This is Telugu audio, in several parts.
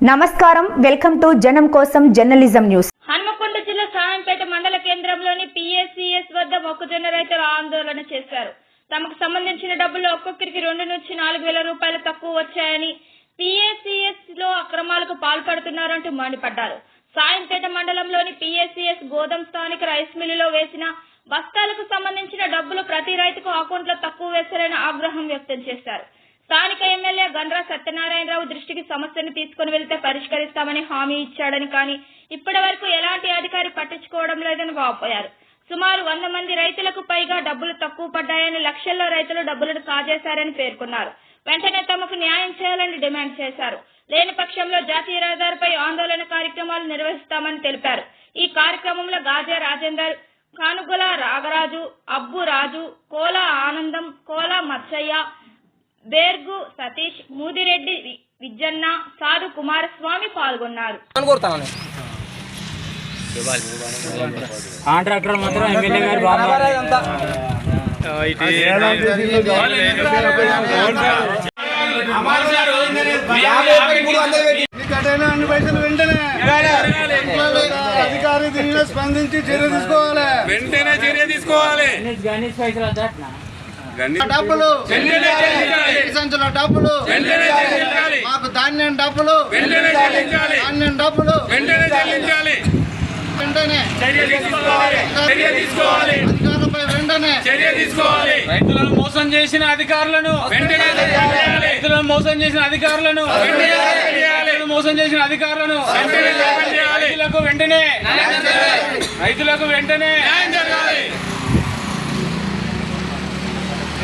నమస్కారం వెల్కమ్ టు జనం కోసం జర్నలిజం న్యూస్. హన్మకొండ జిల్లా సాయంపేట మండల కేంద్రంలోని పిఎస్సిఎస్ వద్ద మొక్కజొన్న రైతులు ఆందోళన చేశారు. తమకు సంబంధించిన డబ్బులు ఒక్కొక్కరికి 2 నుంచి 4 వేల రూపాయలు తక్కువ వచ్చాయని, పిఎస్సిఎస్ లో అక్రమాలకు పాల్పడుతున్నారంటూ మండిపడ్డారు. సాయంపేట మండలంలోని పిఎస్సిఎస్ గోదాం స్థానిక రైస్ మిల్లులో వేసిన బస్తాలకు సంబంధించిన డబ్బులు ప్రతి రైతుకు అకౌంట్లో తక్కువ వేశారని ఆగ్రహం వ్యక్తం చేశారు. స్థానిక ఎమ్మెల్యే గండ్ర సత్యనారాయణరావు దృష్టికి సమస్యను తీసుకుని వెళ్తే పరిష్కరిస్తామని హామీ ఇచ్చాడని, కానీ ఇప్పటి వరకు ఎలాంటి అధికారి పట్టించుకోవడం లేదని వాపోయారు. సుమారు 100 మంది రైతులకు పైగా డబ్బులు తక్కువ పడ్డాయని, లక్షల్లో రైతులు డబ్బులను కాజేశారని పేర్కొన్నారు. వెంటనే తమకు న్యాయం చేయాలని డిమాండ్ చేశారు. లేని పక్షంలో జాతీయ రహదారిపై ఆందోళన కార్యక్రమాలు నిర్వహిస్తామని తెలిపారు. ఈ కార్యక్రమంలో గాజే రాజేందర్, కానుగుల రాగరాజు, అబ్బు రాజు, కోల ఆనందం, కోల మచ్చయ్య, బేర్గు సతీష్, మూదిరెడ్డి విజ్జన్న, సాధు కుమారస్వామి పాల్గొన్నారు. కాంట్రాక్టర్ మాత్రం ఎమ్మెల్యే గారు అన్ని పైసలు వెంటనే అధికారి దీనిలో స్పందించి చర్య తీసుకోవాలి. డబ్బులు సంచుల డబ్బులు, మాకు ధాన్యం డబ్బులు, ధాన్యం డబ్బులు వెంటనే అధికారులపై వెంటనే చర్య తీసుకోవాలి. రైతులను మోసం చేసిన అధికారులను వెంటనే రైతులను మోసం చేసిన అధికారులను మోసం చేసిన అధికారులను రైతులకు వెంటనే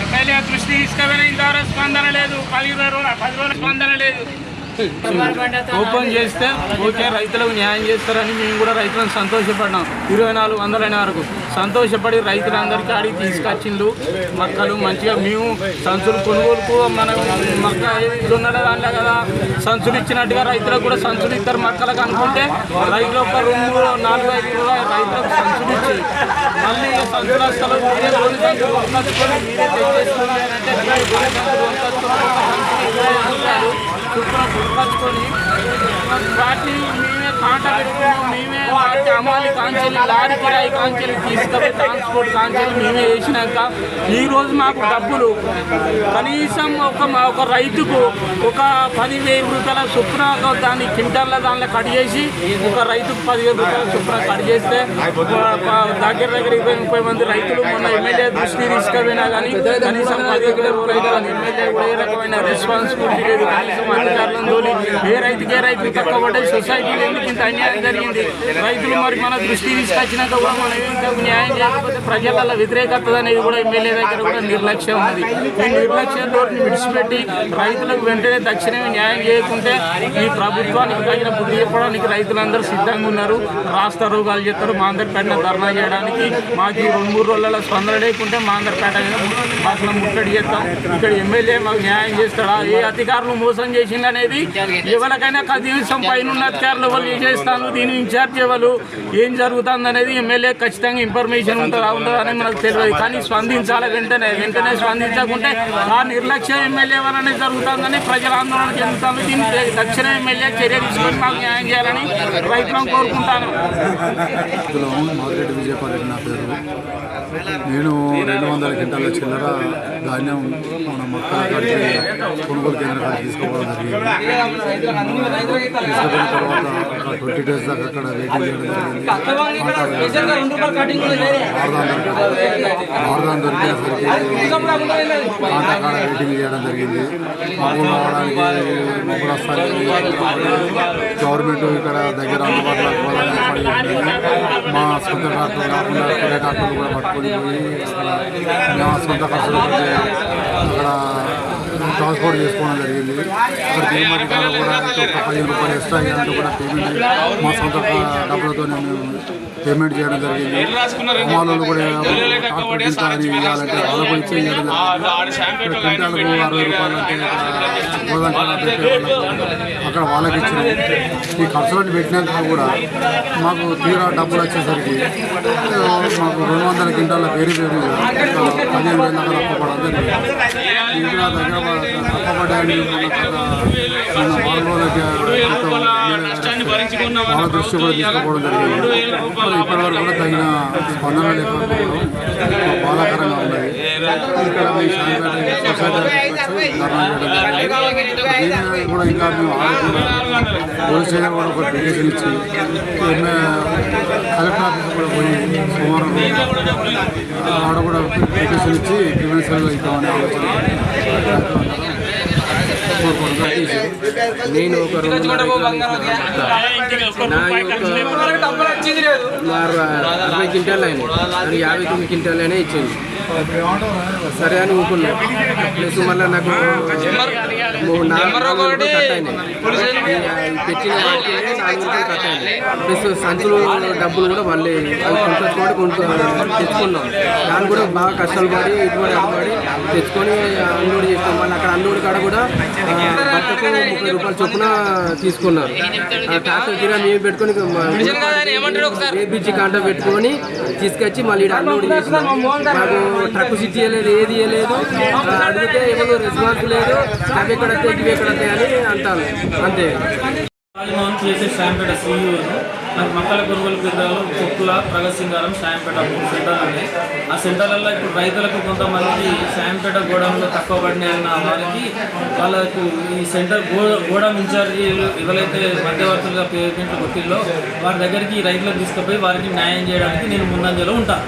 ఎమ్మెల్యే దృష్టి తీసుకుపోయిన ఇంతవరకు స్పందన లేదు. 10 రోజుల స్పందన లేదు. ఓపెన్ చేస్తే ఓకే, రైతులకు న్యాయం చేస్తారని మేము కూడా రైతులను సంతోషపడ్డాం. 2400 వరకు సంతోషపడి రైతులందరికీ అడిగి తీసుకొచ్చిండ్రు. మక్కలు మంచిగా మేము సంచులు కొనుగోలుకు మన మక్క దున్నడ దాంట్లో కదా సంచులు ఇచ్చినట్టుగా రైతులకు కూడా సంచులు ఇస్తారు మక్కలకు అనుకుంటే, రైతులు ఒక 2-4-5 రైతులకు సంచులు ఇచ్చి మళ్ళీ సంచులు వస్తారు. మీరే గొర్రె సంచులు కొనుక్కొని మీరే తెచ్చేసుకుంటే అంటే గొర్రె సంచులు కొనుక్కొని వాటిని మేమే కాంట పెట్టుకున్నాం. మేమే వాటి అమ్మాలి కాంచెలు, లారీ కిరాయి కాంచెలు తీసుకొని ట్రాన్స్పోర్ట్ కాంచెలు మేమే వేసినాక ఈరోజు మాకు డబ్బులు కనీసం ఒక రైతుకు ఒక 10,000 రూపాయల చొప్పున దాన్ని క్వింటాల్ల దానిలో కట్ చేసి ఒక రైతుకు 10,000 రూపాయల చొప్పున కట్ చేస్తే దగ్గర 20-30 మంది రైతులు మొన్న ఎమ్మెల్యే దృష్టి తీసుకుపోయినా కానీ కనీసం 10,000 రైతులు ఎమ్మెల్యే కూడా ఏ రకమైన రెస్పాన్సిబిలిటీ లేదు. కనీసం అధికారులను ఏ రైతుకి తక్కువ పడ్డాయి. సొసైటీలో ఎందుకు ఇంత అన్యాయం జరిగింది? రైతులు మరి మన దృష్టి తీసుకొచ్చినాక కూడా మనం ఇంకా న్యాయం చేయకపోతే ప్రజల వ్యతిరేకత అనేది కూడా ఎమ్మెల్యే దగ్గర కూడా నిర్లక్ష్యం ఉంది. ఈ నిర్లక్ష్యంతో విడిచిపెట్టి రైతులకు వెంటనే తక్షణమే న్యాయం చేయకుంటే ఈ ప్రభుత్వానికి తగిన బుద్ధి చెప్పడానికి రైతులందరూ సిద్ధంగా ఉన్నారు. రాష్ట్ర రోగాలు చేస్తారు. మా అందరిపేట ధర్నా చేయడానికి మాకు 2-3 రోజుల స్పందన లేకుంటే మా అందరిపేట మాకు ముట్టడి చేస్తాం. ఇక్కడ ఎమ్మెల్యే మాకు న్యాయం చేస్తాడా? ఏ అధికారులు మోసం చేసింది అనేది ఎవరికైనా కనీసం పైన అధికారులు ఎవరు చేస్తాను, దీని ఇన్ఛార్జ్ ఎవరు, ఏం జరుగుతుంది అనేది ఎమ్మెల్యే ఖచ్చితంగా ఇన్ఫర్మేషన్ ఉంటుందా అని మనకు తెలియదు. కానీ స్పందించాలి వెంటనే స్పందించకుంటే ఆ నిర్లక్ష్యం ఎమ్మెల్యే వలనే జరుగుతుందని ప్రజల ఆందోళన చెందుతాను. దీన్ని తక్షణ ఎమ్మెల్యే చర్య తీసుకొని మాకు న్యాయం చేయాలని రైతులను కోరుకుంటాను. నేను 200 క్వింటాల చిల్లర ధాన్యం మన మొక్కల కాడికి కొనుగోలు కేంద్రం కాడికి తీసుకోవడం జరిగింది. తీసుకుపోయిన తర్వాత ఒక 20 days దాకా అక్కడ వెయిటింగ్ చేయడం జరిగింది. ఆర్దాన్ దొరికేసరికి కాంటాకాడ వెయిటింగ్ చేయడం జరిగింది. మబ్బులు రావడానికి మబ్బులు వస్తానికి గవర్నమెంట్ ఇక్కడ దగ్గర అందుబాటులో మా సొంత ట్రాక్టర్ కాకుండా వేరే ట్రాక్టర్లు కూడా పట్టుకొని పోయి మేము సొంత ఖర్చులు అక్కడ ట్రాన్స్పోర్ట్ చేసుకోవడం జరిగింది. అక్కడ దిగుమతి కాడ కూడా ఒక 15 రూపాయలు ఎక్స్ట్రా ఇవ్వాలంటే కూడా పేమెంట్ మా సొంత డబ్బులతో మేము పేమెంట్ చేయడం జరిగింది. అమ్మాలు కూడా ట్రాక్టర్ దించాలని ఇవ్వాలంటే వాళ్ళకు ఇచ్చే చేయడం జరిగింది. క్వింటాలకు 60 రూపాయలు అంటే అక్కడ వాళ్ళకి ఇచ్చిన ఈ ఖర్చులను పెట్టినాక కూడా మాకు తీరా డబ్బులు వచ్చేసరికి మాకు 200 క్వింటాల వేరు 15,000 దాకా తప్పపడడం జరిగింది. ఇంకా దగ్గర తప్పపడ్డాయని మన 4 రోజులకి వాళ్ళ దృష్టి కూడా తీసుకోవడం జరిగింది. ఇప్పటివరకు కూడా తగిన స్పందన లేకపోవడం బాధాకరంగా ఉన్నది. ఇక్కడ మీ శాంతిపేట సొసైటీ ధర్నా చేయడం జరిగింది. దీని కూడా ఇంకా మేము పోలీస్ స్టేషన్ కూడా ఒక పిటిషన్ ఇచ్చి కలెక్టర్ ఆఫీస్ కూడా పోయి సోమవారం ఆడ కూడా పిటిషన్ ఇచ్చి క్రిమినల్ ఇద్దామని ఆలోచన. నేను ఒక 60 క్వింటాలు అయినాయి, 59 క్వింటాలు అయినా ఇచ్చింది. సరే అని ఊరుకున్నాను. ప్లస్ మళ్ళీ నాకు 4 కట్ అయినాయి, తెచ్చిన వాటికి 4 కట్ అయినాయి. ప్లస్ సంచులు డబ్బులు కూడా మళ్ళీ అవి తెచ్చుకున్నాం. దాన్ని కూడా బాగా కష్టాలు పడి ఇటువంటి పడి తెచ్చుకొని అన్లోడ్ చేస్తాం. మళ్ళీ అక్కడ అన్లోడ్ కాడ కూడా బట్టకు 30 రూపాయలు చొప్పున తీసుకున్నారు. ట్రాక్టర్ కిరా మేము పెట్టుకొని ఏబిజీ కాంటా పెట్టుకొని తీసుకొచ్చి మళ్ళీ అన్లోడ్ చేసినాం. మాకు ట్రక్ సిట్ చేయలేదు, ఏది చేయలేదు. అడిగితే ఎవరు రెస్పాన్స్ లేదు. అవి ఎక్కడైతే ఇవి ఎక్కడైతే అని అంటారు అంతే. రాజమోహన్ చేసే శాంపేట CEO నాకు మొక్కల కొనుగోలు కేంద్రాలు కొక్కుల ప్రగత్ సింగారం శాంపేట 3 సెంటర్లు ఉన్నాయి. ఆ సెంటర్లలో ఇప్పుడు రైతులకు కొంతమందికి శాంపేట గోడౌన్లో తక్కువ పడినాయన్న వారికి వాళ్ళకు ఈ సెంటర్ గోడౌన్ ఇన్ఛార్జీలు ఎవరైతే మధ్యవర్తులుగా పేమెంట్లు కొట్టిల్లో వారి దగ్గరికి రైతులకు తీసుకుపోయి వారికి న్యాయం చేయడానికి నేను ముందంజలో ఉంటాను.